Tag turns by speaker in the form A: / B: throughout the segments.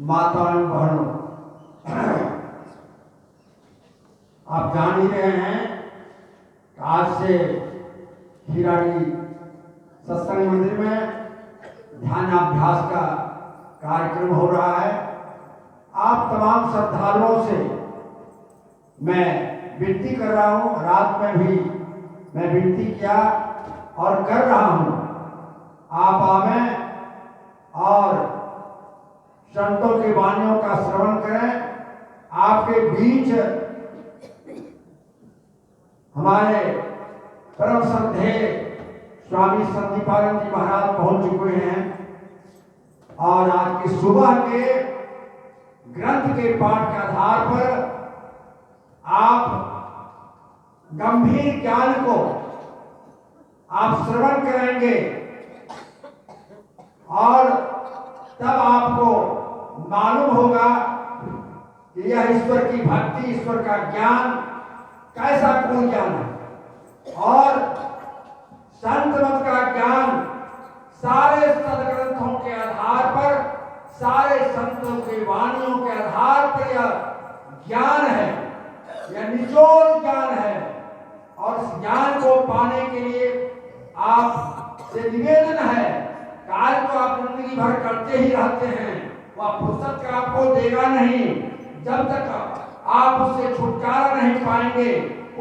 A: माताओं बहनों, आप जान ही रहे हैं कि आज से हिराड़ी सत्संग मंदिर में ध्यानाभ्यास का कार्यक्रम हो रहा है। आप तमाम श्रद्धालुओं से मैं विनती कर रहा हूँ, रात में भी मैं विनती किया और कर रहा हूँ, आप आवें और संतों की वाणियों का श्रवण करें। आपके बीच हमारे परम श्रद्धेय स्वामी संदीपानंद जी महाराज पहुंच चुके हैं और आज की सुबह के ग्रंथ के पाठ के आधार पर आप गंभीर ज्ञान को आप श्रवण करेंगे और तब आपको मालूम होगा कि यह ईश्वर की भक्ति, ईश्वर का ज्ञान कैसा कोई ज्ञान है। और संत मत का ज्ञान सारे सदग्रंथों के आधार पर, सारे संतों की वाणियों के आधार पर यह ज्ञान है, यह निचोड़ ज्ञान है। और इस ज्ञान को पाने के लिए आप से निवेदन है, कार्य तो आप जिंदगी भर करते ही रहते हैं, वह फुर्सत का आपको देगा नहीं। जब तक आप उससे छुटकारा नहीं पाएंगे,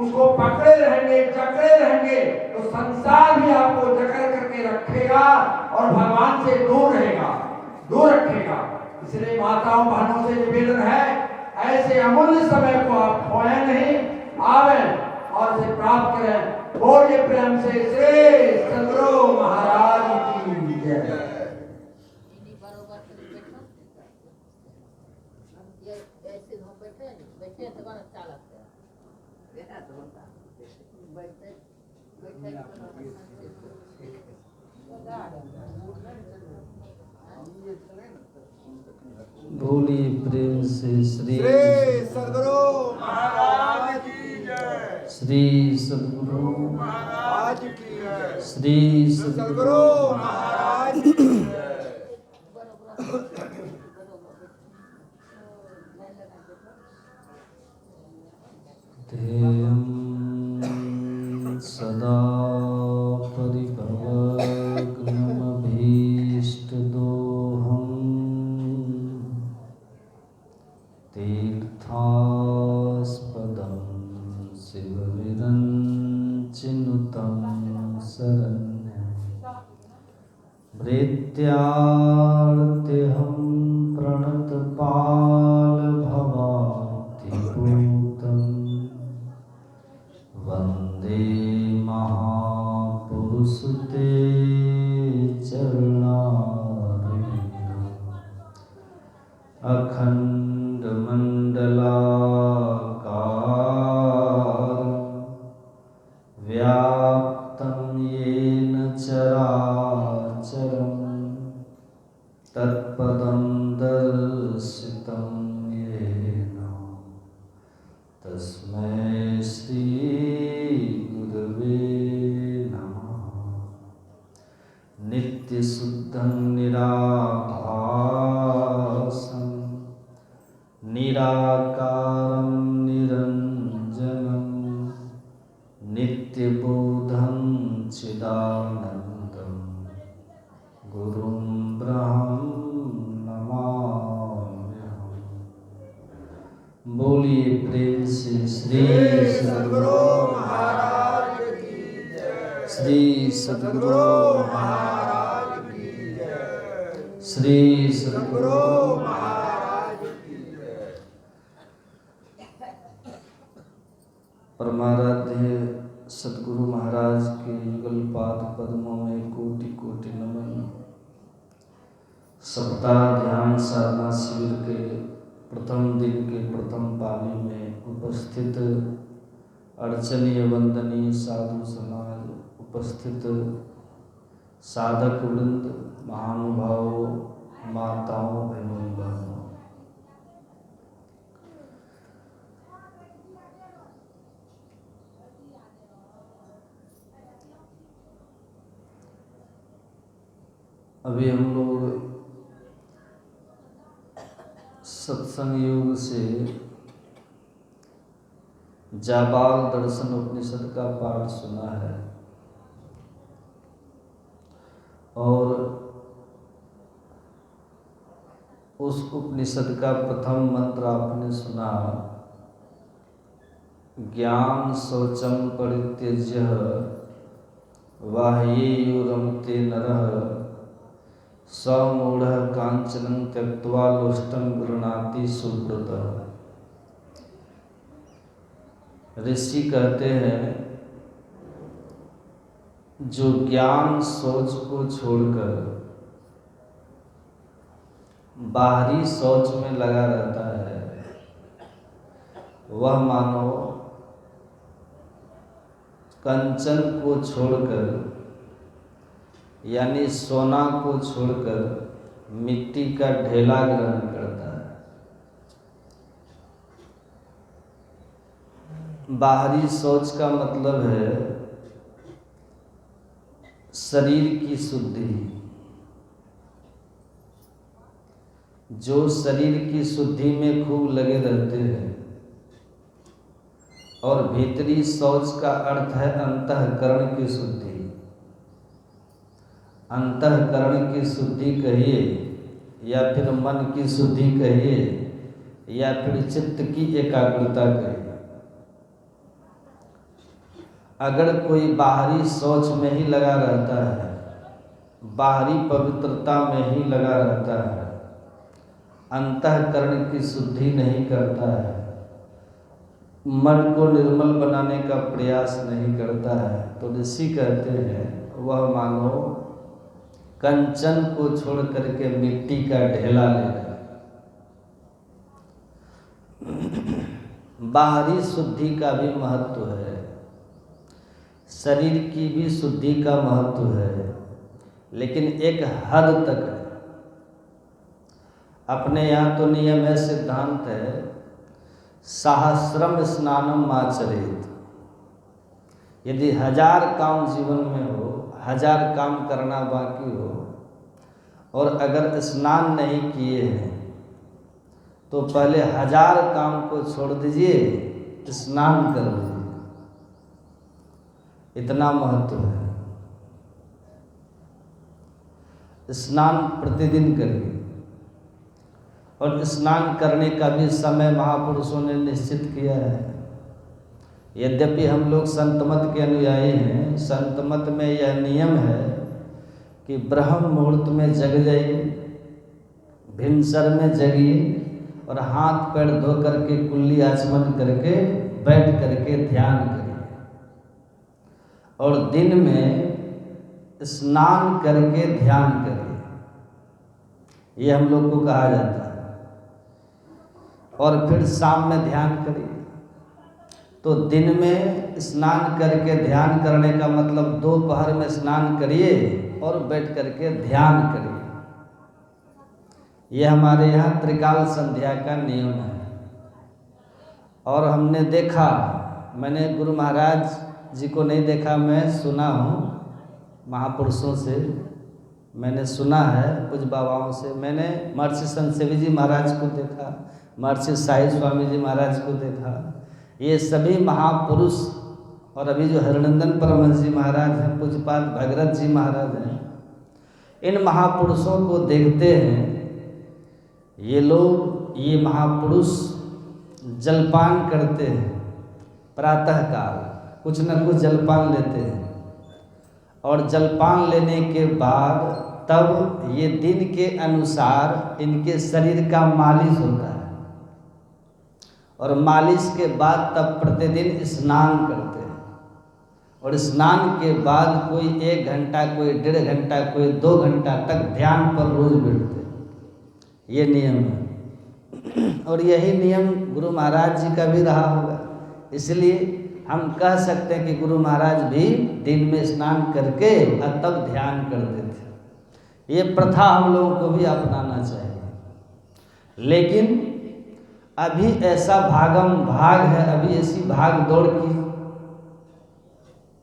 A: उसको पकड़े रहेंगे, जकड़े रहेंगे, तो संसार भी आपको जकड़ करके रखेगा और भगवान से दूर रहेगा, दूर रखेगा। इसलिए माताओं बहनों से निवेदन है, ऐसे अमूल्य समय को आप खोएं नहीं, आवे और इसे प्राप्त करें। बोलिए प्रेम से श्री सद्गुरु महाराज की जय।
B: बोली प्रेम से श्री
C: सद्गुरु महाराज की जय।
B: श्री सद्गुरु
C: महाराज की जय।
B: श्री
C: सद्गुरु महाराज की जय।
B: ध्येयं सदा परिभवग्नमभीष्टदोहम् तीर्थास्पदं शिवविरञ्चिनुतं शरण्यं भृत्यार्त्यहं प्रणतपालभवाब्धिपूतं वन्दे महापुरुषते चरणारविन्दम् अखण्डमण्डलाकारं व्याप्तं येन चराचरं तत्पदं दर्शितं येन तस्मै श्री गुरवे नमः। नित्यशुद्धं निराभासं निराकारं निरञ्जनं नित्यबोधं चिदानन्दं गुरुं ब्रह्मं नमाम्यहम्। बोलिए प्रेम से श्री
C: सद्गुरु महाराज की जय।
B: श्री सद्गुरु
C: महाराज की जय।
B: श्री
C: सद्गुरु
B: सद्गुरु
C: महाराज की जय।
B: परमाराध्य सद्गुरु महाराज के युगल पाद पद्मों में कोटि कोटि नमन। सप्ताह ध्यान साधना शिविर के प्रथम दिन के प्रथम पाली में उपस्थित अर्चनीय वंदनीय साधु समाज, उपस्थित साधक वृंद, महानुभावों, माताओं, बहनों, बहनों, अभी हम लोग सत्संग योग से जाबाल दर्शन उपनिषद का पाठ सुना है और उस उपनिषद का प्रथम मंत्र आपने सुना, ज्ञान शौचम परित्यज्य बाह्येयो रमते नरः स मूढ़ः कांचनं त्यक्त्वा लोष्टं गृह्णाति सुब्रतः। ऋषि कहते हैं, जो ज्ञान शौच को छोड़कर बाहरी शौच में लगा रहता है, वह मानो कंचन को छोड़कर यानी सोना को छोड़कर मिट्टी का ढेला ग्रहण करता है। बाहरी शौच का मतलब है शरीर की शुद्धि। जो शरीर की शुद्धि में खूब लगे रहते हैं, और भीतरी शौच का अर्थ है अंतःकरण की शुद्धि। अंतःकरण की शुद्धि कहिए या फिर मन की शुद्धि कहिए या फिर चित्त की एकाग्रता कहिए। अगर कोई बाहरी शौच में ही लगा रहता है, बाहरी पवित्रता में ही लगा रहता है, अंतःकरण की शुद्धि नहीं करता है, मन को निर्मल बनाने का प्रयास नहीं करता है, तो ऋषि कहते हैं वह मानो कंचन को छोड़ करके मिट्टी का ढेला ले रहा है। बाहरी शुद्धि का भी महत्व है, शरीर की भी शुद्धि का महत्व है, लेकिन एक हद तक है। अपने यहाँ तो नियम है, सिद्धांत है, सहस्रम स्नानम आचरेत। यदि 1000 काम जीवन में हो, 1000 काम करना बाकी हो, और अगर स्नान नहीं किए हैं तो पहले 1000 काम को छोड़ दीजिए, स्नान कर लीजिए। इतना महत्व है। स्नान प्रतिदिन करिए, और स्नान करने का भी समय महापुरुषों ने निश्चित किया है। यद्यपि हम लोग संत मत के अनुयायी हैं, संत मत में यह नियम है कि ब्रह्म मुहूर्त में जग जाइए, भिनसर में जगिए और हाथ पैर धो करके कुल्ली आचमन करके बैठ करके ध्यान करिए, और दिन में स्नान करके ध्यान करिए। ये हम लोग को कहा जाता है। और फिर शाम में ध्यान करिए। तो दिन में स्नान करके ध्यान करने का मतलब दोपहर में स्नान करिए और बैठ करके ध्यान करिए। ये हमारे यहाँ त्रिकाल संध्या का नियम है। और हमने देखा, मैंने गुरु महाराज जी को नहीं देखा, मैं सुना हूँ महापुरुषों से, मैंने सुना है कुछ बाबाओं से। मैंने महर्षि संत सेवी जी महाराज को देखा, महर्षि साई स्वामी जी महाराज को देखा। ये सभी महापुरुष, और अभी जो हरिनंदन परमहंस जी महाराज हैं, पूज्यपाद भगरथ जी महाराज हैं, इन महापुरुषों को देखते हैं। ये लोग, ये महापुरुष जलपान करते हैं, प्रातःकाल कुछ न कुछ जलपान लेते हैं, और जलपान लेने के बाद तब ये दिन के अनुसार इनके शरीर का मालिश होता है, और मालिश के बाद तब प्रतिदिन स्नान करते हैं, और स्नान के बाद कोई 1 घंटा, कोई 1.5 घंटा, कोई 2 घंटा तक ध्यान पर रोज बैठते हैं। ये नियम है, और यही नियम गुरु महाराज जी का भी रहा होगा। इसलिए हम कह सकते हैं कि गुरु महाराज भी दिन में स्नान करके और तब ध्यान करते थे। ये प्रथा हम लोगों को भी अपनाना चाहिए। लेकिन अभी ऐसा भागम भाग है, अभी ऐसी भाग दौड़ की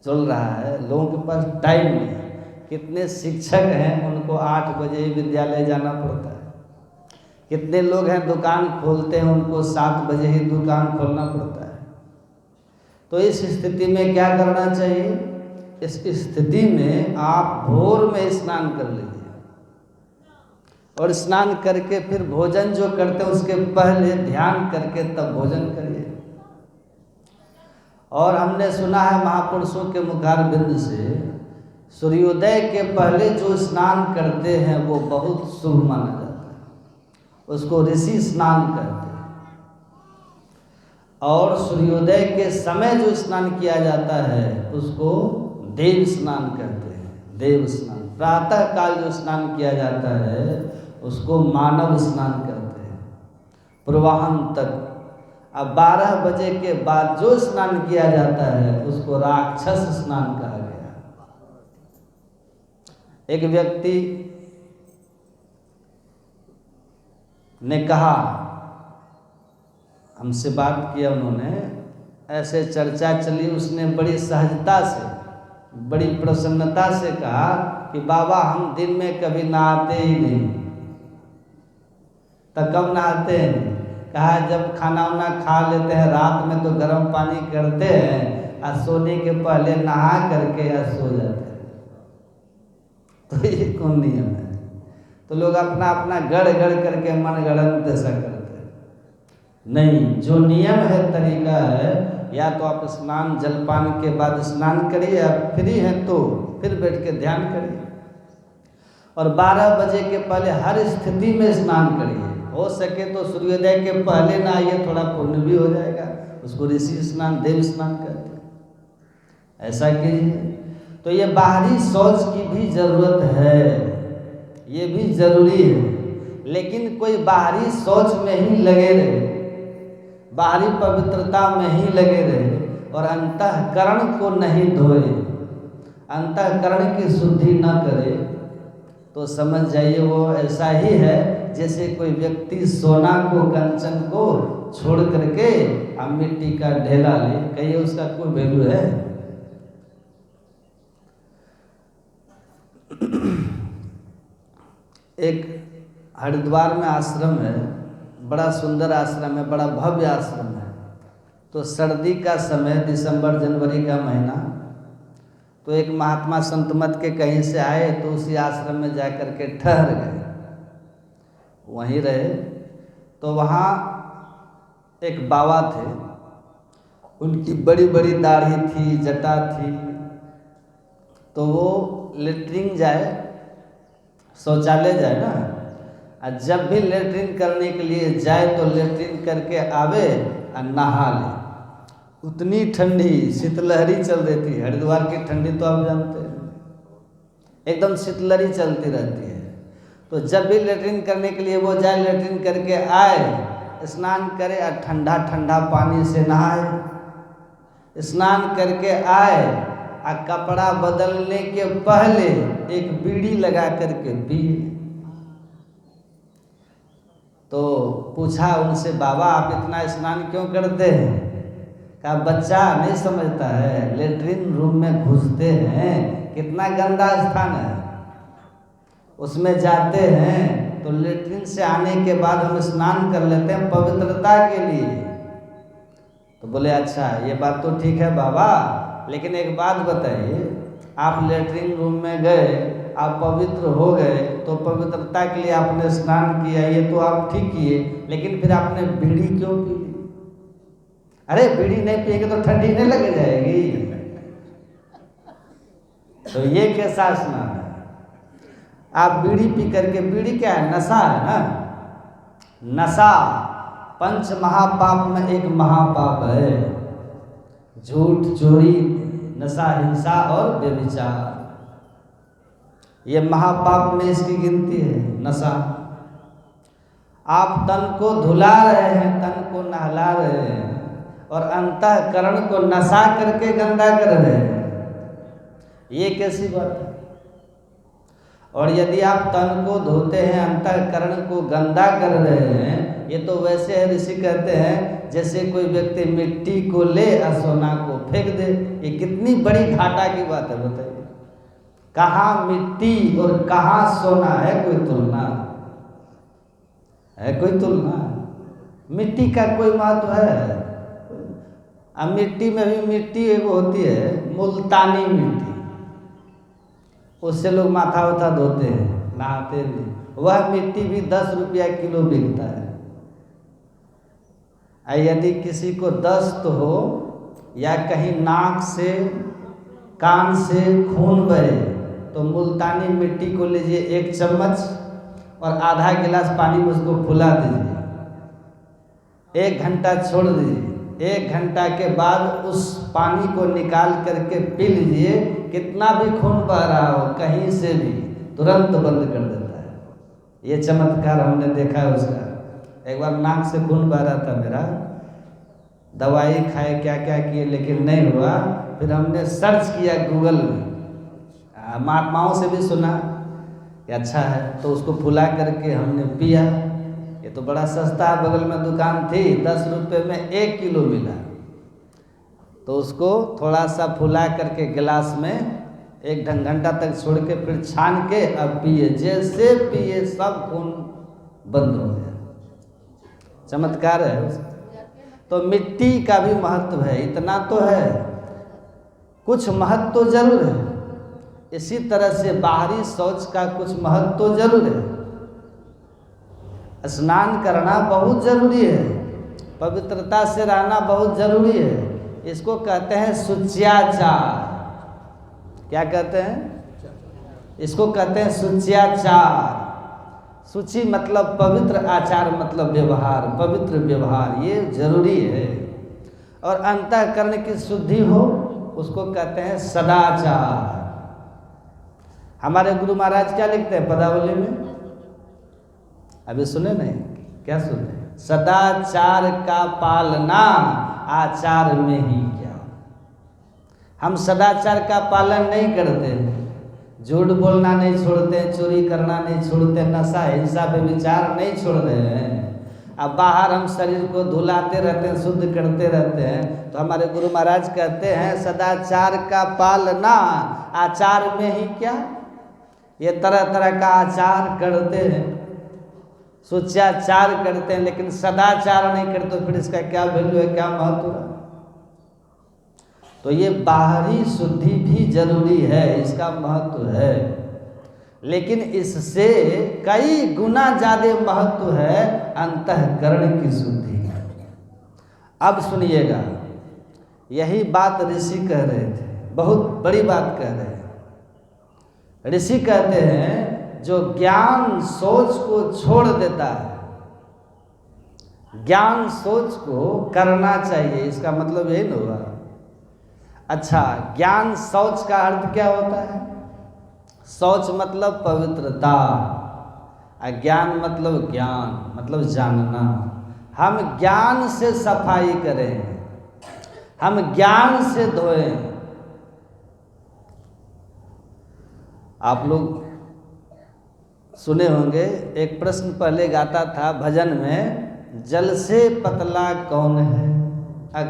B: चल रहा है, लोगों के पास टाइम नहीं है। कितने शिक्षक हैं, उनको 8 बजे विद्यालय जाना पड़ता है, कितने लोग हैं दुकान खोलते हैं, उनको 7 बजे ही दुकान खोलना पड़ता है। तो इस स्थिति में क्या करना चाहिए? इस स्थिति में आप भोर में स्नान कर लीजिए और स्नान करके फिर भोजन जो करते हैं उसके पहले ध्यान करके तब भोजन करिए। और हमने सुना है महापुरुषों के मुखारबिंद से, सूर्योदय के पहले जो स्नान करते हैं वो बहुत शुभ माना जाता है, उसको ऋषि स्नान कहते हैं। और सूर्योदय के समय जो स्नान किया जाता है उसको देव स्नान कहते हैं, देव स्नान। प्रातः काल जो स्नान किया जाता है उसको मानव स्नान कहते हैं, पूर्वाह्न तक। अब 12 बजे के बाद जो स्नान किया जाता है उसको राक्षस स्नान कहा गया। एक व्यक्ति ने कहा, हमसे बात किया उन्होंने, ऐसे चर्चा चली, उसने बड़ी सहजता से, बड़ी प्रसन्नता से कहा कि बाबा हम दिन में कभी नहाते ही नहीं। तो कब नहाते हैं? कहा जब खाना वाना खा लेते हैं, रात में तो गर्म पानी करते हैं और सोने के पहले नहा करके या सो जाते हैं। तो ये कौन नियम है? तो लोग अपना अपना गढ़ करके मन गढ़ंत ऐसा करते हैं। नहीं, जो नियम है, तरीका है, या तो आप स्नान जलपान के बाद स्नान करिए, आप फ्री हैं तो फिर बैठ के ध्यान करिए। और 12 बजे के पहले हर स्थिति में स्नान करिए। हो सके तो सूर्योदय के पहले नहाइए, थोड़ा पुण्य भी हो जाएगा। उसको ऋषि स्नान, देव स्नान कहते हैं। ऐसा कीजिए। तो ये बाहरी शौच की भी जरूरत है, ये भी जरूरी है। लेकिन कोई बाहरी शौच में ही लगे रहे, बाहरी पवित्रता में ही लगे रहे और अंतःकरण को नहीं धोए, अंतःकरण की शुद्धि न करे, तो समझ जाइए वो ऐसा ही है जैसे कोई व्यक्ति सोना को, कंचन को छोड़ करके अब मिट्टी का ढेला ले। कहिए उसका कोई वैल्यू है? एक हरिद्वार में आश्रम है, बड़ा सुंदर आश्रम है, बड़ा भव्य आश्रम है। तो सर्दी का समय, दिसंबर जनवरी का महीना, तो एक महात्मा संत मत के कहीं से आए तो उसी आश्रम में जा कर के ठहर गए, वहीं रहे। तो वहाँ एक बाबा थे, उनकी बड़ी बड़ी दाढ़ी थी, जटा थी। तो वो लेटरिन जाए, शौचालय जाए ना, और जब भी लेटरिन करने के लिए जाए तो लेटरिन करके आवे और नहा ले। उतनी ठंडी शीतलहरी चल रही थी। हरिद्वार की ठंडी तो आप जानते हैं, एकदम शीतलहरी चलती रहती है। तो जब भी लेटरिन करने के लिए वो जाए, लेटरिन करके आए, स्नान करे और ठंडा ठंडा पानी से नहाए। स्नान करके आए और कपड़ा बदलने के पहले एक बीड़ी लगा करके पिए। तो पूछा उनसे, बाबा आप इतना स्नान क्यों करते हैं? कहा बच्चा नहीं समझता है, लेटरिन रूम में घुसते हैं, कितना गंदा स्थान है, उसमें जाते हैं तो लेटरिन से आने के बाद हम स्नान कर लेते हैं पवित्रता के लिए। तो बोले अच्छा ये बात तो ठीक है बाबा, लेकिन एक बात बताइए, आप लेटरिन रूम में गए, आप पवित्र हो गए, तो पवित्रता के लिए आपने स्नान किया, ये तो आप ठीक किए, लेकिन फिर आपने बीड़ी क्यों पी? अरे बीड़ी नहीं पिएंगे तो ठंडी नहीं लग जाएगी। तो ये कैसा स्नान है? आप बीड़ी पी करके, बीड़ी क्या है? नशा है ना। नशा 5 महापाप में एक महापाप है, झूठ, चोरी, नशा, हिंसा और व्यभिचार। ये महापाप में इसकी गिनती है, नशा। आप तन को धुला रहे हैं, तन को नहला रहे हैं और अंतःकरण को नशा करके गंदा कर रहे हैं, ये कैसी बात है? और यदि आप तन को धोते हैं, अंतःकरण को गंदा कर रहे हैं, ये तो वैसे है, ऋषि कहते हैं जैसे कोई व्यक्ति मिट्टी को ले और सोना को फेंक दे। ये कितनी बड़ी घाटा की बात है, बताइए। कहाँ मिट्टी और कहाँ सोना है, कोई तुलना? है कोई तुलना? मिट्टी का कोई महत्व है? अब मिट्टी में भी मिट्टी एक होती है मुल्तानी मिट्टी, उससे लोग माथा उथा धोते हैं, नहाते भी। वह मिट्टी भी 10 रुपया किलो बिकता है। यदि किसी को दस्त हो या कहीं नाक से कान से खून बहे तो मुल्तानी मिट्टी को लीजिए 1 चम्मच और आधा गिलास पानी में उसको फुला दीजिए, 1 घंटा छोड़ दीजिए। 1 घंटा के बाद उस पानी को निकाल करके पी लीजिए, कितना भी खून बह रहा हो कहीं से भी तुरंत बंद कर देता है। ये चमत्कार हमने देखा है उसका। एक बार नाक से खून बह रहा था मेरा, दवाई खाए क्या क्या किए लेकिन नहीं हुआ। फिर हमने सर्च किया गूगल में, महात्माओं से भी सुना कि अच्छा है, तो उसको फुला करके हमने पिया। ये तो बड़ा सस्ता है, बगल में दुकान थी, 10 रुपये में 1 किलो मिला। तो उसको थोड़ा सा फुला करके गिलास में 1 घंटा तक छोड़ के फिर छान के अब पिए। जैसे पिए सब खून बंद हो गया। चमत्कार है। तो मिट्टी का भी महत्व है, इतना तो है, कुछ महत्व तो जरूर है। इसी तरह से बाहरी शौच का कुछ महत्व तो जरूर है। स्नान करना बहुत जरूरी है, पवित्रता से रहना बहुत जरूरी है। इसको कहते हैं शुच्याचार। क्या कहते हैं? इसको कहते हैं शुच्याचार। शुचि मतलब पवित्र, आचार मतलब व्यवहार, पवित्र व्यवहार, ये जरूरी है। और अंतःकरण की शुद्धि हो उसको कहते हैं सदाचार। हमारे गुरु महाराज क्या लिखते हैं पदावली में? अभी सुने नहीं? क्या सुने? सदाचार का पालना आचार में ही क्या। हम सदाचार का पालन नहीं करते, झूठ बोलना नहीं छोड़ते, चोरी करना नहीं छोड़ते, नशा हिंसा पे विचार नहीं छोड़ रहे हैं। अब बाहर हम शरीर को धुलाते रहते हैं, शुद्ध करते रहते हैं। तो हमारे गुरु महाराज कहते हैं सदाचार का पालना आचार में ही क्या। ये तरह तरह का आचार करते हैं, शुच्याचार करते हैं, लेकिन सदाचार नहीं करते, तो फिर इसका क्या वैल्यू है, क्या महत्व है? तो ये बाहरी शुद्धि भी जरूरी है, इसका महत्व है, लेकिन इससे कई गुना ज्यादा महत्व है अंतःकरण की शुद्धि। अब सुनिएगा, यही बात ऋषि कह रहे थे, बहुत बड़ी बात कह रहे हैं। ऋषि कहते हैं जो ज्ञान सोच को छोड़ देता है, ज्ञान सोच को करना चाहिए, इसका मतलब यही ना हुआ। अच्छा, ज्ञान शौच का अर्थ क्या होता है? शौच मतलब पवित्रता, अज्ञान मतलब ज्ञान, मतलब जानना। हम ज्ञान से सफाई करें, हम ज्ञान से धोएं। आप लोग सुने होंगे, एक प्रश्न पहले गाता था भजन में, जल से पतला कौन है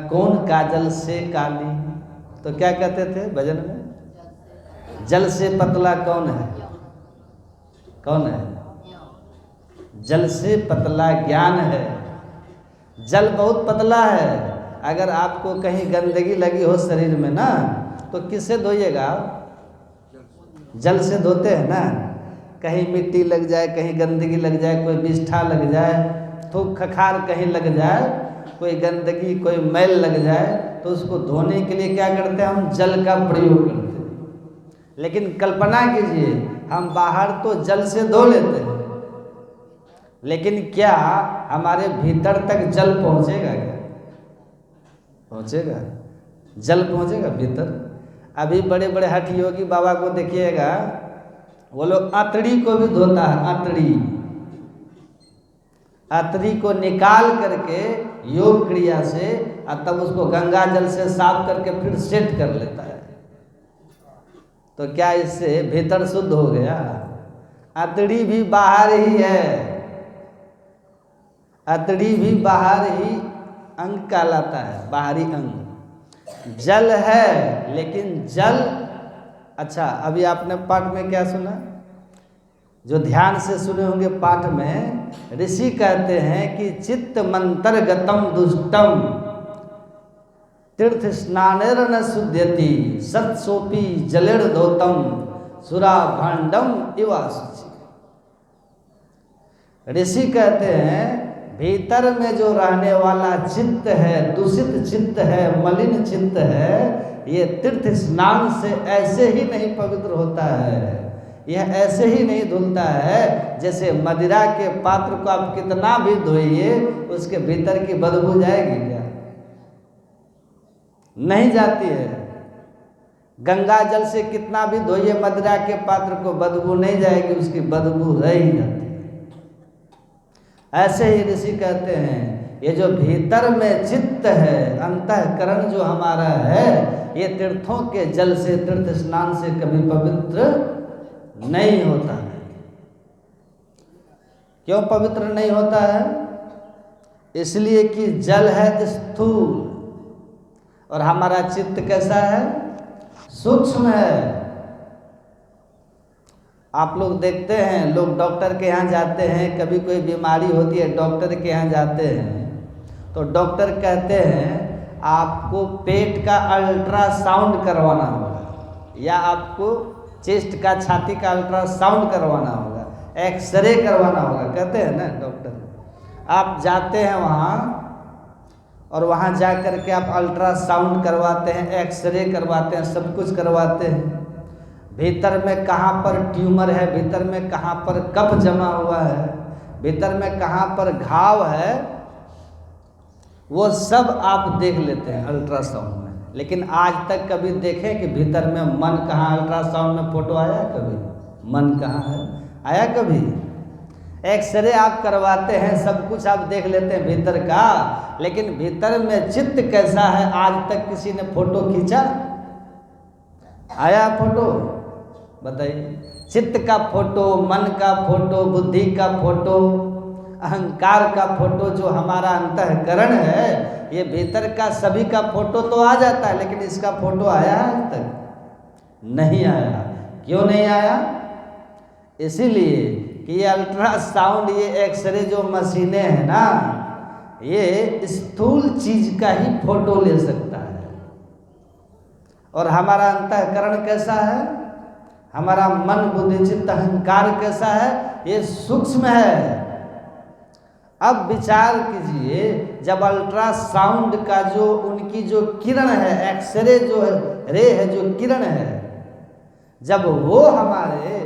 B: कौन काजल से काली। तो क्या कहते थे भजन में? जल से पतला कौन है? कौन है? जल से पतला ज्ञान है। जल बहुत पतला है, अगर आपको कहीं गंदगी लगी हो शरीर में ना, तो किससे धोइएगा? जल से धोते हैं ना। कहीं मिट्टी लग जाए, कहीं गंदगी लग जाए, कोई विष्ठा लग जाए, थूक खखार कहीं लग जाए, कोई गंदगी कोई मैल लग जाए, तो उसको धोने के लिए क्या करते हैं? हम जल का प्रयोग करते हैं। लेकिन कल्पना कीजिए, हम बाहर तो जल से धो लेते हैं, लेकिन क्या हमारे भीतर तक जल पहुंचेगा? क्या पहुंचेगा? जल पहुंचेगा भीतर? अभी बड़े बड़े हठ योगी बाबा को देखिएगा, वो लोग अतड़ी को भी धोता है। अतड़ी को निकाल करके योग क्रिया से, और तब उसको गंगा जल से साफ करके फिर सेट कर लेता है। तो क्या इससे भीतर शुद्ध हो गया? अतड़ी भी बाहर ही है, अतड़ी भी बाहर ही अंग कहलाता है, बाहरी अंग। जल है, लेकिन जल, अच्छा अभी आपने पाठ में क्या सुना? जो ध्यान से सुने होंगे पाठ में, ऋषि कहते हैं कि चित्त मंतरगतम दुष्टम तीर्थ स्नानेर न शुद्ध्यति सत्सोपी जलेर धोतम सुरा भांडम इवासुचि। ऋषि कहते हैं भीतर में जो रहने वाला चित्त है, दूषित चित्त है, मलिन चित्त है, ये तीर्थ स्नान से ऐसे ही नहीं पवित्र होता है, यह ऐसे ही नहीं धुलता है जैसे मदिरा के पात्र को आप कितना भी धोइए उसके भीतर की बदबू जाएगी क्या? नहीं जाती है। गंगा जल से कितना भी धोइए मदिरा के पात्र को, बदबू नहीं जाएगी, उसकी बदबू रह ही जाती है। ऐसे ही ऋषि कहते हैं ये जो भीतर में चित्त है, अंतःकरण जो हमारा है, ये तीर्थों के जल से, तीर्थ स्नान से कभी पवित्र नहीं होता है। क्यों पवित्र नहीं होता है? इसलिए कि जल है स्थूल और हमारा चित्त कैसा है? सूक्ष्म है। आप लोग देखते हैं, लोग डॉक्टर के यहाँ जाते हैं, कभी कोई बीमारी होती है डॉक्टर के यहाँ जाते हैं तो डॉक्टर कहते हैं आपको पेट का अल्ट्रासाउंड करवाना होगा, या आपको चेस्ट का, छाती का अल्ट्रासाउंड करवाना होगा, एक्सरे करवाना होगा, कहते हैं ना डॉक्टर। आप जाते हैं वहाँ और वहाँ जा कर के आप अल्ट्रासाउंड करवाते हैं, एक्सरे करवाते हैं, सब कुछ करवाते हैं। भीतर में कहाँ पर ट्यूमर है, भीतर में कहाँ पर कफ जमा हुआ है, भीतर में कहाँ पर घाव है, वो सब आप देख लेते हैं अल्ट्रासाउंड में। लेकिन आज तक कभी देखें कि भीतर में मन कहाँ? अल्ट्रासाउंड में फोटो आया कभी? मन कहाँ है? आया कभी? एक्सरे आप करवाते हैं, सब कुछ आप देख लेते हैं भीतर का, लेकिन भीतर में चित्त कैसा है आज तक किसी ने फोटो खींचा? आया फोटो? बताइए। चित्त का फोटो, मन का फोटो, बुद्धि का फोटो, अहंकार का फोटो, जो हमारा अंतःकरण है, ये भीतर का सभी का फोटो तो आ जाता है, लेकिन इसका फोटो आया आज तक नहीं आया। क्यों नहीं आया? इसीलिए कि ये अल्ट्रासाउंड, ये एक्सरे जो मशीनें हैं ना, ये स्थूल चीज का ही फोटो ले सकता है। और हमारा अंतःकरण कैसा है? हमारा मन, बुद्धि, चित्त, अहंकार कैसा है? ये सूक्ष्म है। अब विचार कीजिए, जब अल्ट्रासाउंड का जो उनकी जो किरण है, एक्सरे जो है, रे है, जो किरण है, जब वो हमारे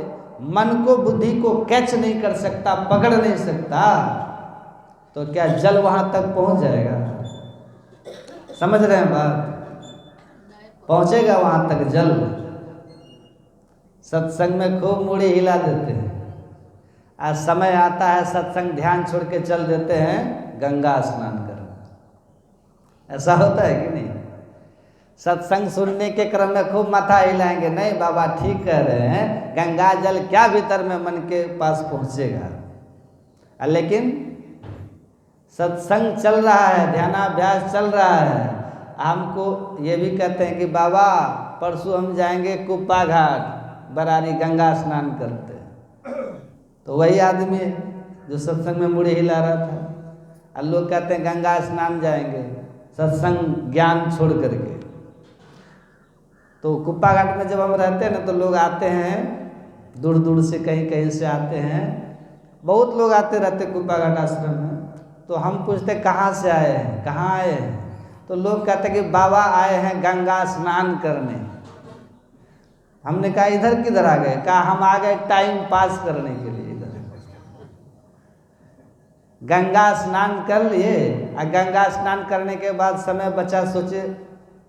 B: मन को, बुद्धि को कैच नहीं कर सकता, पकड़ नहीं सकता, तो क्या जल वहां तक पहुंच जाएगा? समझ रहे हैं बात? पहुंचेगा वहां तक जल? सत्संग में खूब मुड़ी हिला देते हैं, आज समय आता है सत्संग ध्यान छोड़ के चल देते हैं गंगा स्नान कर। ऐसा होता है कि नहीं? सत्संग सुनने के क्रम में खूब माथा हिलाएंगे, नहीं बाबा ठीक कह रहे हैं, गंगा जल क्या भीतर में मन के पास पहुंचेगा। लेकिन सत्संग चल रहा है, ध्यानाभ्यास चल रहा है, हमको ये भी कहते हैं कि बाबा परसों हम जाएंगे कुप्पा घाट, बरारी गंगा स्नान करते। तो वही आदमी है जो सत्संग में मुड़ी हिला रहा था। और लोग कहते हैं गंगा स्नान जाएंगे सत्संग ज्ञान छोड़ करके। तो कुप्पा घाट में जब हम रहते हैं ना, तो लोग आते हैं दूर दूर से, कहीं कहीं से आते हैं, बहुत लोग आते रहते कुप्पा घाट आश्रम में। तो हम पूछते कहाँ से आए हैं, कहाँ आए हैं? तो लोग कहते हैं कि बाबा आए हैं गंगा स्नान करने। हमने कहा इधर किधर आ गए? कहा हम आ गए टाइम पास करने के लिए। इधर गंगा स्नान कर लिए, और गंगा स्नान करने के बाद समय बचा, सोचे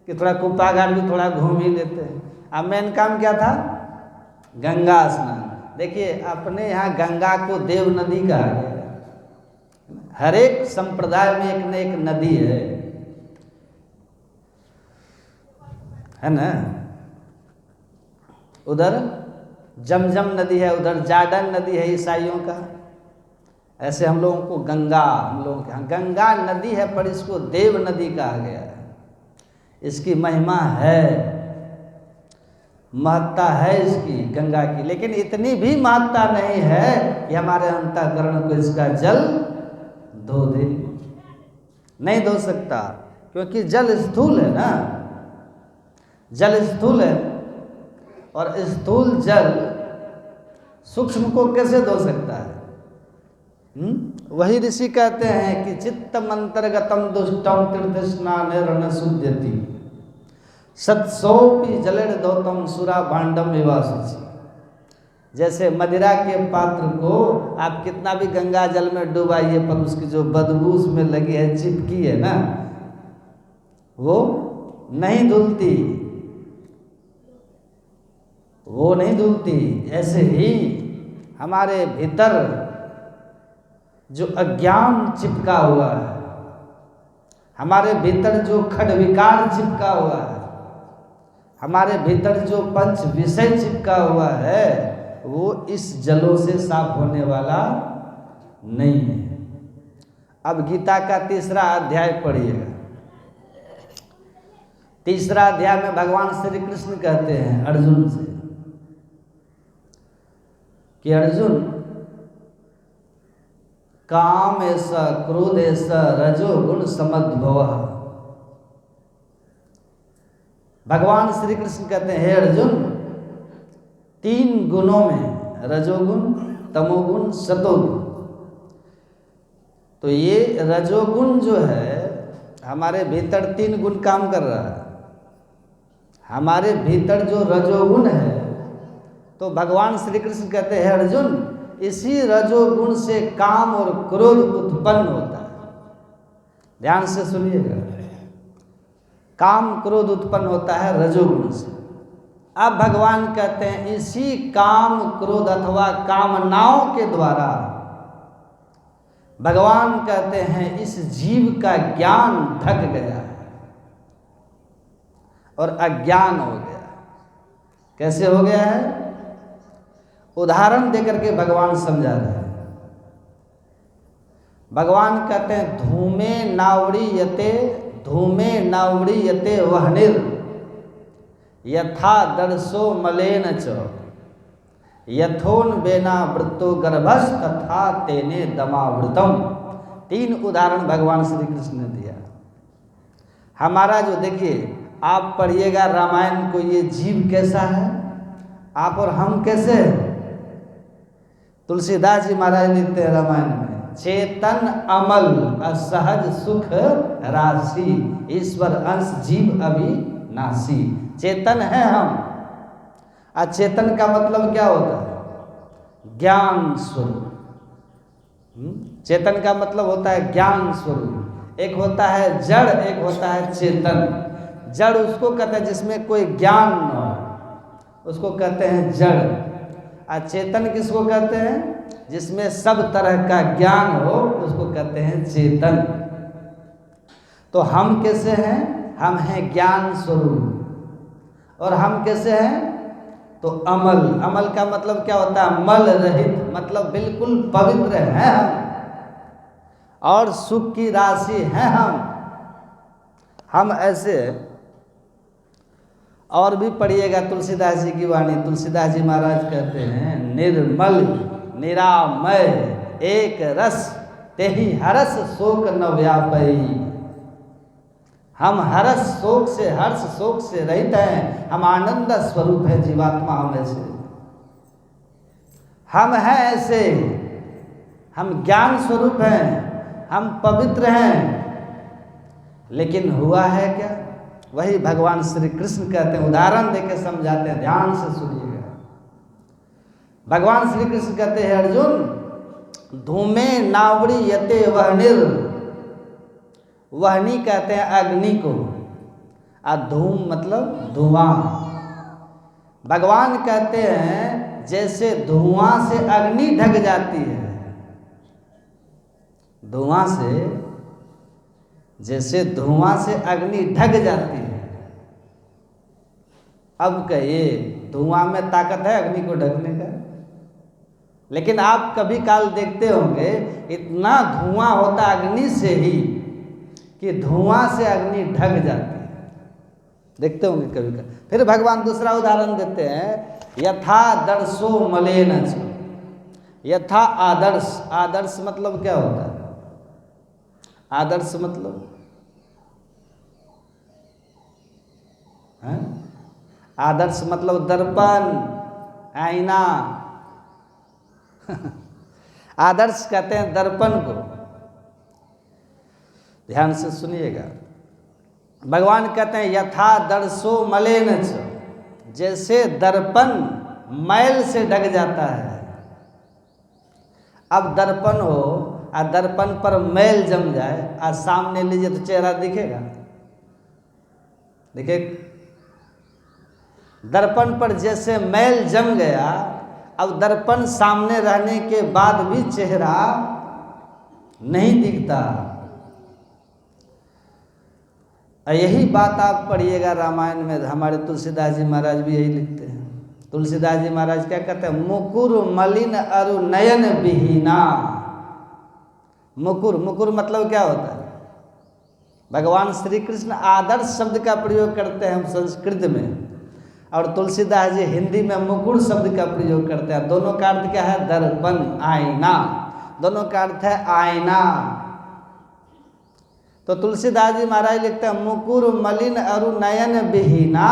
B: कि थोड़ा कुप्पा घाट भी थोड़ा घूम ही लेते हैं। अब मेन काम क्या था? गंगा स्नान। देखिए अपने यहाँ गंगा को देव नदी कहा गया। हर एक संप्रदाय में एक न एक नदी है ना? उधर जमजम नदी है, उधर जार्डन नदी है ईसाइयों का। ऐसे हम लोगों को गंगा, हम लोगों के यहाँ गंगा नदी है, पर इसको देव नदी कहा गया है। इसकी महिमा है। महत्ता है इसकी गंगा की, लेकिन इतनी भी महत्ता नहीं है कि हमारे अंतःकरण को इसका जल धो दे। नहीं धो सकता, क्योंकि जल स्थूल है ना, जल स्थूल है, और स्थूल जल सूक्ष्म को कैसे धो सकता है? वही ऋषि कहते हैं कि चित्तम अंतर्गतम दुष्टम तीर्थ स्नान रण शुद्ध्यति सत्सोपि जलेर दौतम सुरा भांडम विवासी। जैसे मदिरा के पात्र को आप कितना भी गंगा जल में डुबाइए, पर उसकी जो बदबू उसमें लगी है, चिपकी है ना, वो नहीं धुलती, वो नहीं धुलती। ऐसे ही हमारे भीतर जो अज्ञान चिपका हुआ है, हमारे भीतर जो खडविकार चिपका हुआ है, हमारे भीतर जो पंच विषय चिपका हुआ है, वो इस जलों से साफ होने वाला नहीं है। अब गीता का 3रा अध्याय पढ़िएगा। 3रा अध्याय में भगवान श्री कृष्ण कहते हैं अर्जुन से कि अर्जुन, काम ऐसा क्रोध ऐसा रजोगुण समद्भव। भगवान श्री कृष्ण कहते हैं, हे अर्जुन, 3 गुणों में रजोगुण, तमोगुण, सतोगुण, तो ये रजोगुण जो है हमारे भीतर 3 गुण काम कर रहा है। हमारे भीतर जो रजोगुण है, तो भगवान श्री कृष्ण कहते हैं, अर्जुन, इसी रजोगुण से काम और क्रोध उत्पन्न होता है। ध्यान से सुनिएगा, काम क्रोध उत्पन्न होता है रजोगुण से। अब भगवान कहते हैं, इसी काम क्रोध अथवा कामनाओं के द्वारा भगवान कहते हैं इस जीव का ज्ञान ढक गया है और अज्ञान हो गया। कैसे हो गया है? उदाहरण देकर के भगवान समझा रहे हैं। भगवान कहते हैं, धूमे नावड़ी यते वहनिर यथा दर्शो मलेन च यथोन बेना वृत्तो गर्भस तथा तेने दमावृतम। 3 उदाहरण भगवान श्री कृष्ण ने दिया। हमारा जो, देखिए, आप पढ़िएगा रामायण को, ये जीव कैसा है, आप और हम कैसे हैं। तुलसीदास जी महाराज लिखते हैं रामायण में, चेतन अमल असहज सुख राशि ईश्वर अंश जीव अविनाशी। चेतन है हम। अचेतन का मतलब क्या होता है? ज्ञान स्वरूप। चेतन का मतलब होता है ज्ञान स्वरूप। एक होता है जड़, एक होता है चेतन। जड़ उसको कहते हैं जिसमें कोई ज्ञान न हो, उसको कहते हैं जड़। चेतन किसको कहते हैं? जिसमें सब तरह का ज्ञान हो, उसको कहते हैं चेतन। तो हम कैसे हैं? हम हैं ज्ञान स्वरूप। और हम कैसे हैं? तो अमल। अमल का मतलब क्या होता है? मल रहित, मतलब बिल्कुल पवित्र हैं हम, और सुख की राशि हैं हम ऐसे। और भी पढ़िएगा तुलसीदास जी की वाणी। तुलसीदास जी महाराज कहते हैं, निर्मल निरामय एक रस तेहि हरस शोक न व्यापई। हम हर्ष शोक से, हर्ष शोक से रहित हैं। हम आनंद स्वरूप है जीवात्मा। हम ऐसे, हम हैं ऐसे, हम ज्ञान स्वरूप हैं, हम पवित्र हैं। लेकिन हुआ है क्या? वही भगवान श्री कृष्ण कहते हैं, उदाहरण देकर समझाते हैं, ध्यान से सुनिएगा। भगवान श्री कृष्ण कहते हैं, अर्जुन, धूमे नावड़ी यते वहनिर। वहनी कहते हैं अग्नि को, और धूम मतलब धुआं। भगवान कहते हैं जैसे धुआं से अग्नि ढक जाती है, धुआं से, जैसे धुआं से अग्नि ढक जाती है। अब कहिए, धुआं में ताकत है अग्नि को ढकने का? लेकिन आप कभी काल देखते होंगे, इतना धुआं होता अग्नि से ही कि धुआं से अग्नि ढक जाती है। देखते होंगे कभी कभी। फिर भगवान दूसरा उदाहरण देते हैं, यथा दर्शो मलेन च। यथा आदर्श, आदर्श मतलब क्या होता है? आदर्श मतलब है? आदर्श मतलब दर्पण, आईना। आदर्श कहते हैं दर्पण को। ध्यान से सुनिएगा, भगवान कहते हैं यथा दर्शो मलेन च, जैसे दर्पण मैल से ढक जाता है। अब दर्पण हो और दर्पण पर मैल जम जाए और सामने लीजिए तो चेहरा दिखेगा? देखिए, दर्पण पर जैसे मैल जम गया, अब दर्पण सामने रहने के बाद भी चेहरा नहीं दिखता। यही बात आप पढ़िएगा रामायण में, हमारे तुलसीदास जी महाराज भी यही लिखते हैं। तुलसीदास जी महाराज क्या कहते हैं? मुकुर मलिन अरु नयन विहीना। मुकुर, मुकुर मतलब क्या होता है? भगवान श्री कृष्ण आदर्श शब्द का प्रयोग करते हैं हम संस्कृत में, और तुलसीदास जी हिंदी में मुकुर शब्द का प्रयोग करते हैं। दोनों का अर्थ क्या है? दर्पण, आईना। दोनों का अर्थ है आईना। तो तुलसीदास जी महाराज लिखते हैं मुकुर मलिन अरु नयन विहीना,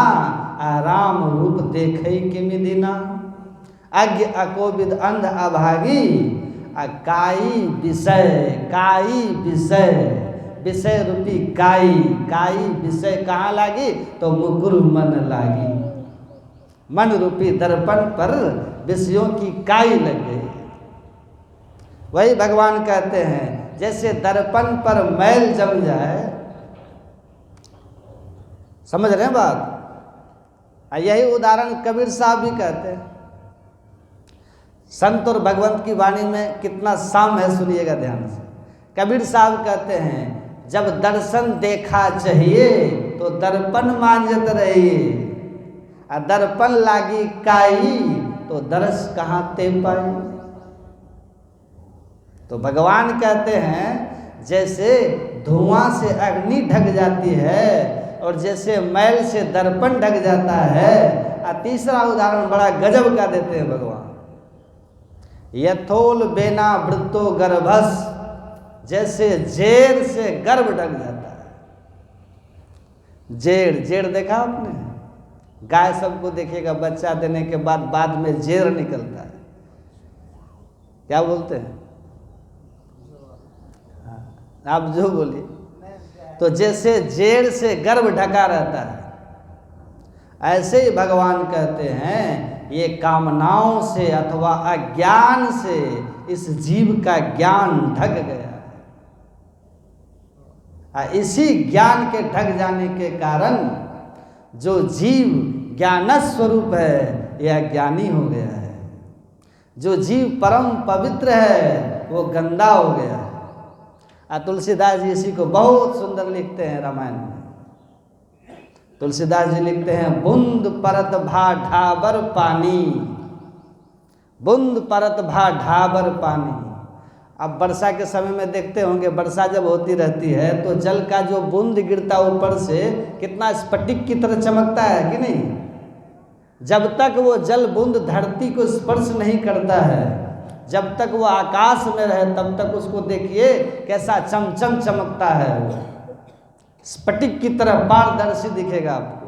B: राम रूप देखई किमि दीना। अज्ञ अकोविद अंध अभागी, काई विषय, काई विषय, विषय रूपी काई, काई विषय कहाँ लागी? तो मुकुर मन लागी। मन रूपी दर्पण पर विषयों की काई लग गई। वही भगवान कहते हैं जैसे दर्पण पर मैल जम जाए, समझ रहे हैं बात? यही उदाहरण कबीर साहब भी कहते हैं। संत और भगवंत की वाणी में कितना साम है, सुनिएगा ध्यान से। कबीर साहब कहते हैं जब दर्शन देखा चाहिए तो दर्पण मांझत रहिए, और दर्पण लागी काई तो दर्श कहाँ ते पाई। तो भगवान कहते हैं जैसे धुआं से अग्नि ढक जाती है और जैसे मैल से दर्पण ढक जाता है। और तीसरा उदाहरण बड़ा गजब का देते हैं भगवान, यथोल बेना वृत्तो गर्भस, जैसे जेर से गर्भ ढक जाता है। जेर, जेर देखा आपने? गाय सबको देखिएगा, बच्चा देने के बाद में जेर निकलता है, क्या बोलते हैं? आप जो बोलिए। तो जैसे जेड़ से गर्भ ढका रहता है, ऐसे ही भगवान कहते हैं ये कामनाओं से अथवा अज्ञान से इस जीव का ज्ञान ढक गया है। इसी ज्ञान के ढक जाने के कारण जो जीव ज्ञान स्वरूप है यह ज्ञानी हो गया है। जो जीव परम पवित्र है वो गंदा हो गया है। तुलसीदास जी इसी को बहुत सुंदर लिखते हैं रामायण में। तुलसीदास जी लिखते हैं बूंद परत भा ढाबर पानी, बूंद परत भा ढाबर पानी। अब वर्षा के समय में देखते होंगे, वर्षा जब होती रहती है तो जल का जो बूंद गिरता ऊपर से कितना स्फटिक की तरह चमकता है कि नहीं? जब तक वो जल बूंद धरती को स्पर्श नहीं करता है, जब तक वो आकाश में रहे तब तक उसको देखिए कैसा चमचम चमकता है, स्फटिक की तरह पारदर्शी दिखेगा आपको।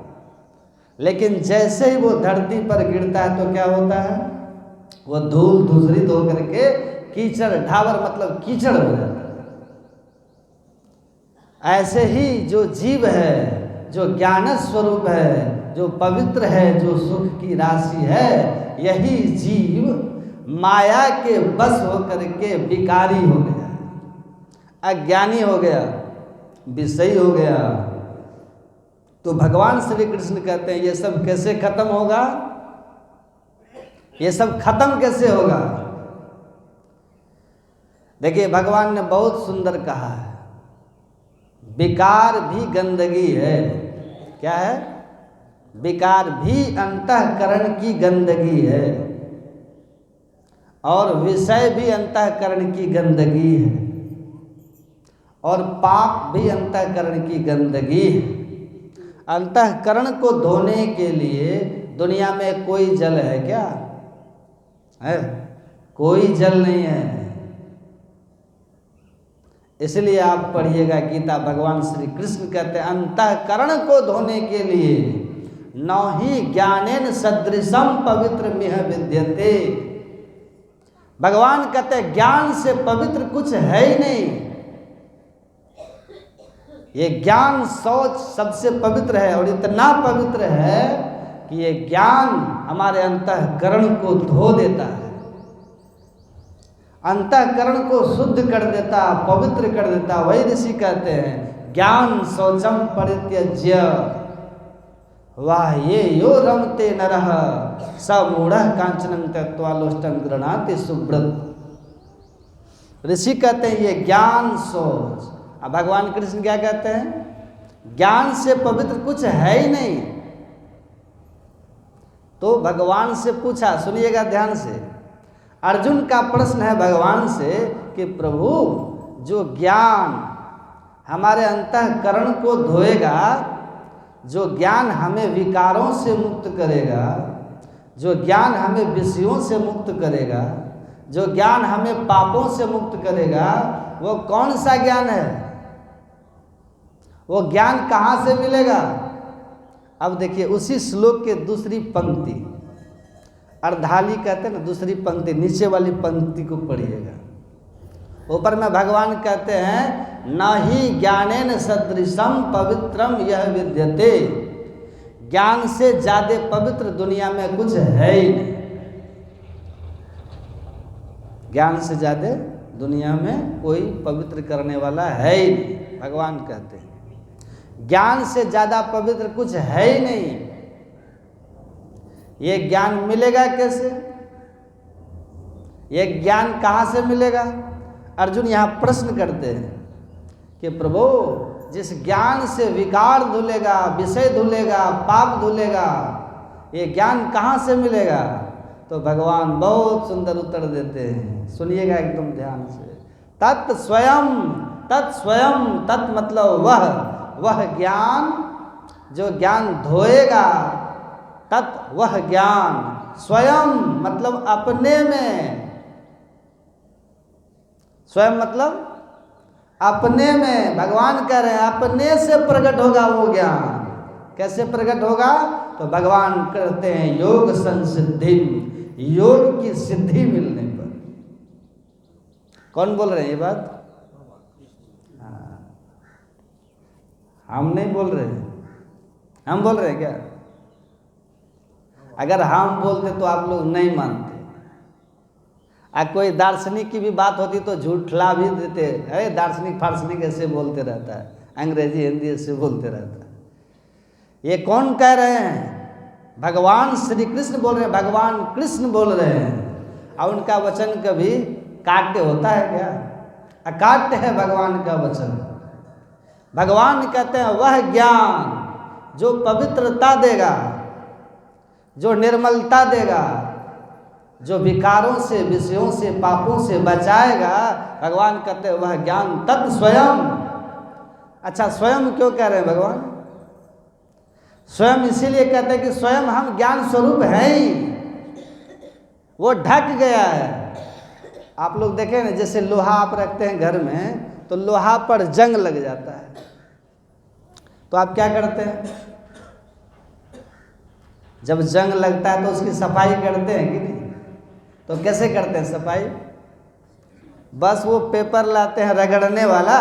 B: लेकिन जैसे ही वो धरती पर गिरता है तो क्या होता है? वो धूल धूसरित होकर के कीचड़, ढाबर मतलब कीचड़ हो जाता है। ऐसे ही जो जीव है, जो ज्ञान स्वरूप है, जो पवित्र है, जो सुख की राशि है, यही जीव माया के बस होकर के विकारी हो गया, अज्ञानी हो गया, विषयी हो गया। तो भगवान श्री कृष्ण कहते हैं ये सब कैसे खत्म होगा? ये सब खत्म कैसे होगा? देखिए भगवान ने बहुत सुंदर कहा है, विकार भी गंदगी है। क्या है? विकार भी अंतःकरण की गंदगी है, और विषय भी अंतःकरण की गंदगी है, और पाप भी अंतःकरण की गंदगी है। अंतःकरण को धोने के लिए दुनिया में कोई जल है क्या? है? कोई जल नहीं है। इसलिए आप पढ़िएगा गीता, भगवान श्री कृष्ण कहते हैं अंतःकरण को धोने के लिए न ही ज्ञानेन सदृशम पवित्र मिह विद्यते। भगवान कहते हैं ज्ञान से पवित्र कुछ है ही नहीं। ये ज्ञान सोच सबसे पवित्र है और इतना पवित्र है कि ये ज्ञान हमारे अंतःकरण को धो देता है, अंतःकरण को शुद्ध कर देता, पवित्र कर देता। वही ऋषि कहते हैं ज्ञान शौचम परित्यज्य वाह ये यो रमते नरः स मूढ़ः कांचनं त्यक्त्वा लोष्टं गृह्णाति सुब्रत। ऋषि कहते हैं ये ज्ञान सोच। अब भगवान कृष्ण क्या कहते हैं? ज्ञान से पवित्र कुछ है ही नहीं। तो भगवान से पूछा, सुनिएगा ध्यान से, अर्जुन का प्रश्न है भगवान से कि प्रभु जो ज्ञान हमारे अंतःकरण को धोएगा, जो ज्ञान हमें विकारों से मुक्त करेगा, जो ज्ञान हमें विषयों से मुक्त करेगा, जो ज्ञान हमें पापों से मुक्त करेगा, वो कौन सा ज्ञान है? वो ज्ञान कहाँ से मिलेगा? अब देखिए उसी श्लोक के दूसरी पंक्ति, अर्धाली कहते हैं ना, दूसरी पंक्ति नीचे वाली पंक्ति को पढ़िएगा। ऊपर में भगवान कहते हैं न ही ज्ञानेन सदृशम पवित्रम यह विद्यते। ज्ञान से ज्यादा पवित्र दुनिया में कुछ है ही नहीं। ज्ञान से ज्यादा दुनिया में कोई पवित्र करने वाला है ही नहीं। भगवान कहते हैं ज्ञान से ज्यादा पवित्र कुछ है ही नहीं। ये ज्ञान मिलेगा कैसे? ये ज्ञान कहाँ से मिलेगा? अर्जुन यहाँ प्रश्न करते हैं कि प्रभु जिस ज्ञान से विकार धुलेगा, विषय धुलेगा, पाप धुलेगा, ये ज्ञान कहाँ से मिलेगा? तो भगवान बहुत सुंदर उत्तर देते हैं, सुनिएगा एकदम ध्यान से। तत् स्वयं, तत् मतलब वह ज्ञान जो ज्ञान धोएगा, तत् वह ज्ञान, स्वयं मतलब अपने में, स्वयं मतलब अपने में। भगवान कह रहे हैं अपने से प्रकट होगा वो ज्ञान। कैसे प्रकट होगा? तो भगवान कहते हैं योग संसिद्धि, योग की सिद्धि मिलने पर। कौन बोल रहे हैं ये बात? हम नहीं बोल रहे हैं, हम बोल रहे हैं क्या? अगर हम बोलते तो आप लोग नहीं मानते। कोई दार्शनिक की भी बात होती तो झूठला भी देते, अरे दार्शनिक फार्शनिक ऐसे बोलते रहता है, अंग्रेजी हिंदी ऐसे बोलते रहता है। ये कौन कह रहे हैं? भगवान श्री कृष्ण बोल रहे हैं, भगवान कृष्ण बोल रहे हैं। और उनका वचन कभी काट्य होता है क्या? अकाट्य है भगवान का वचन। भगवान कहते हैं वह ज्ञान जो पवित्रता देगा, जो निर्मलता देगा, जो विकारों से, विषयों से, पापों से बचाएगा, भगवान कहते हैं वह ज्ञान तत् स्वयं। अच्छा स्वयं क्यों कह रहे हैं भगवान? स्वयं इसीलिए कहते हैं कि स्वयं हम ज्ञान स्वरूप हैं ही, वो ढक गया है। आप लोग देखें ना, जैसे लोहा आप रखते हैं घर में तो लोहा पर जंग लग जाता है, तो आप क्या करते हैं? जब जंग लगता है तो उसकी सफाई करते हैं कि नहीं? तो कैसे करते हैं सफाई? बस वो पेपर लाते हैं रगड़ने वाला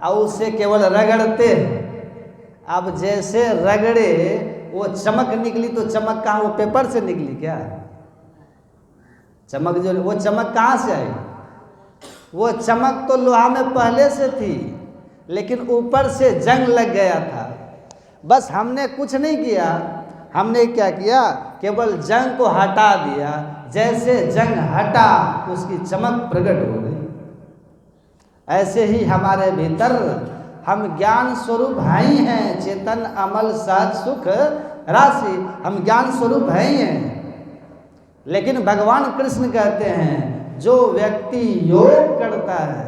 B: और उससे केवल रगड़ते हैं। अब जैसे रगड़े वो चमक निकली, तो चमक कहाँ? वो पेपर से निकली क्या? चमक जो, वो चमक कहाँ से आई? वो चमक तो लोहा में पहले से थी, लेकिन ऊपर से जंग लग गया था। बस हमने कुछ नहीं किया, हमने क्या किया? केवल जंग को हटा दिया। जैसे जंग हटा उसकी चमक प्रकट हो गई। ऐसे ही हमारे भीतर हम ज्ञान स्वरूप हैं ही हैं, चेतन अमल सहज सुख राशि, हम ज्ञान स्वरूप हैं ही हैं। लेकिन भगवान कृष्ण कहते हैं जो व्यक्ति योग करता है,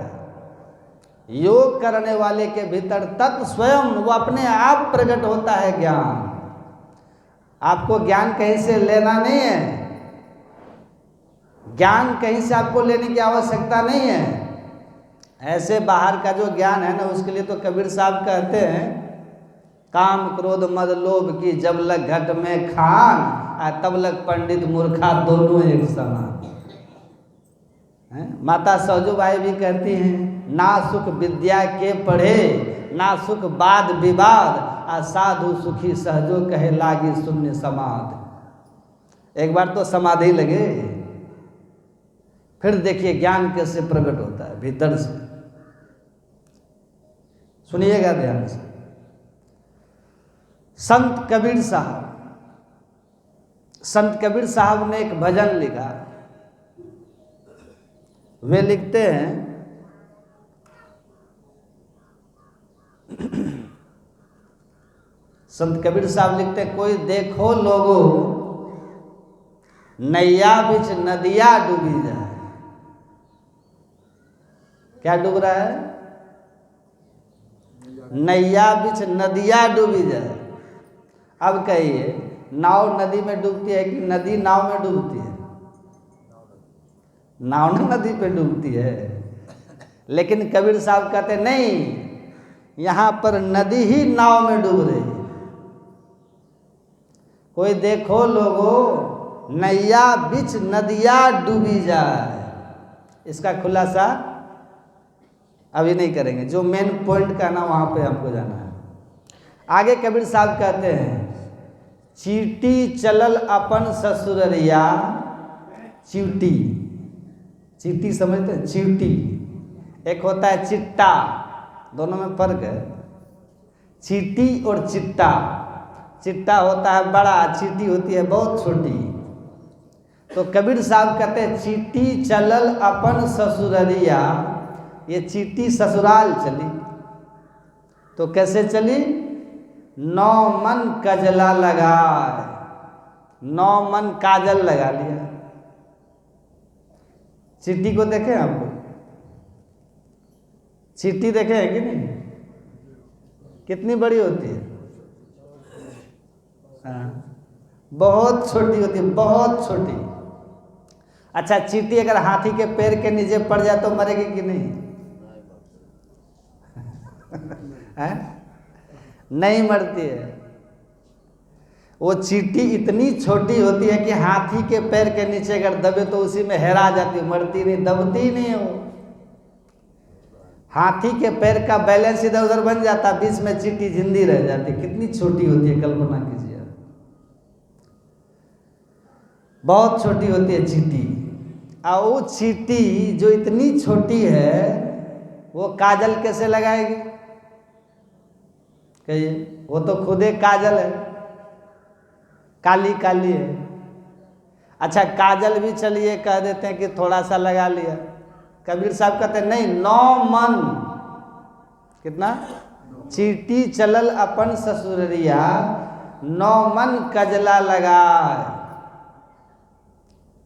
B: योग करने वाले के भीतर तत् स्वयं वो अपने आप प्रकट होता है ज्ञान। आपको ज्ञान कहीं से लेना नहीं है, ज्ञान कहीं से आपको लेने की आवश्यकता नहीं है। ऐसे बाहर का जो ज्ञान है ना, उसके लिए तो कबीर साहब कहते हैं, काम क्रोध मद लोभ की जब लग घट में खान, तब लग पंडित मूर्खा दोनों एक समान। माता सहजोबाई भी कहती हैं, ना सुख विद्या के पढ़े, ना सुख वाद विवाद, आ साधु सुखी सहजो कहे लागी शून्य समाधि। एक बार तो समाधि लगे, फिर देखिए ज्ञान कैसे प्रकट होता है भीतर से। सुनिएगा ध्यान से। संत कबीर साहब ने एक भजन लिखा। वे लिखते हैं, संत कबीर साहब लिखते हैं, कोई देखो लोगो नैया बिच नदिया डूबी जाए। क्या डूब रहा है? नैया बिच नदिया डूबी जाए। अब कहिए, नाव नदी में डूबती है कि नदी नाव में डूबती है? नाव ना नदी पे डूबती है। लेकिन कबीर साहब कहते नहीं, यहाँ पर नदी ही नाव में डूब रही है। कोई देखो लोगो नैया बिच नदिया डूबी जाए। इसका खुलासा अभी नहीं करेंगे, जो मेन पॉइंट का ना वहाँ पे हमको जाना है। आगे कबीर साहब कहते हैं, चीटी चलल अपन ससुररिया। चीटी, चीटी समझते हैं? चीटी एक होता है चिट्टा, दोनों में फर्क है। चीटी और चिट्टा, चिट्टा होता है बड़ा, चीटी होती है बहुत छोटी। तो कबीर साहब कहते हैं, चीटी चलल अपन ससुररिया। ये चीटी ससुराल चली, तो कैसे चली? 9 मन कजला लगाए, 9 मन काजल लगा लिया। चीटी को देखे आप लोग? चीटी देखे हैं कि नहीं? कितनी बड़ी होती है? हाँ, बहुत छोटी होती है, बहुत छोटी। अच्छा, चीटी अगर हाथी के पैर के नीचे पड़ जाए तो मरेगी कि नहीं? है? नहीं मरती है। वो चीटी इतनी छोटी होती है कि हाथी के पैर के नीचे अगर दबे तो उसी में हेरा जाती, मरती नहीं, दबती नहीं है वो। हाथी के पैर का बैलेंस इधर उधर बन जाता, बीच में चीटी जिंदी रह जाती। कितनी छोटी होती है, कल्पना कीजिए। बहुत छोटी होती है चीटी। और वो चीटी जो इतनी छोटी है, वो काजल कैसे लगाएगी? कहिए, वो तो खुद एक काजल है, काली काली है। अच्छा, काजल भी चलिए कह देते हैं कि थोड़ा सा लगा लिया। कबीर साहब कहते हैं नहीं, 9 मन। कितना? चीटी चलल अपन ससुररिया, 9 मन कजला लगाए।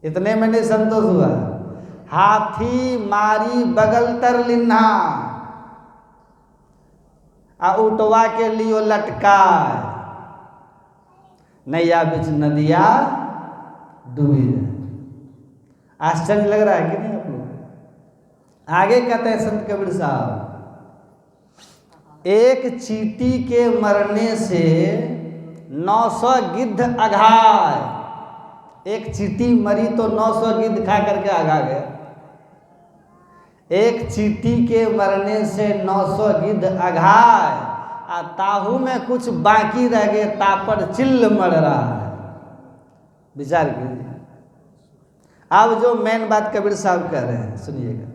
B: इतने में नहीं संतोष हुआ, हाथी मारी बगल तर लिन्हा, आ उठवा के लियो लटका, नैया बिच नदिया डूबी जाए। आश्चर्य लग रहा है कि नहीं आप लोग? आगे कहते हैं संत कबीर साहब, एक चीटी के मरने से 900 गिद्ध अघाए। एक चीटी मरी तो 900 गिद्ध खा करके आगा गया। एक चीटी के मरने से 900 गिद्ध अघाए, आ ताहू में कुछ बाकी रह गए, तापर चिल्ल मर रहा है। विचार कीजिए। अब जो मेन बात कबीर साहब कह रहे हैं सुनिएगा।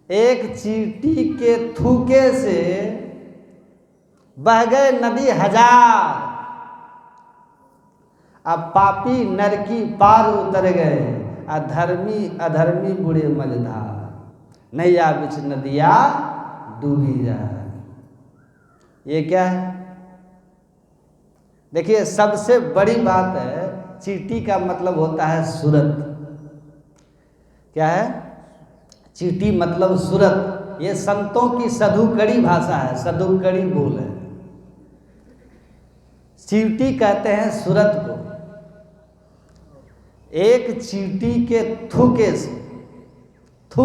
B: एक चीटी के थूके से बह गए नदी 1000, अब पापी नरकी पार उतर गए, अधर्मी अधर्मी बुढ़े मझधार, नैया बिच नदिया डूबी जाए। ये क्या है? देखिए, सबसे बड़ी बात है, चीटी का मतलब होता है सूरत। क्या है? चीटी मतलब सूरत। ये संतों की सधुकड़ी भाषा है, सधुकड़ी बोल है। चींटी कहते हैं सूरत को। एक चींटी के थूके से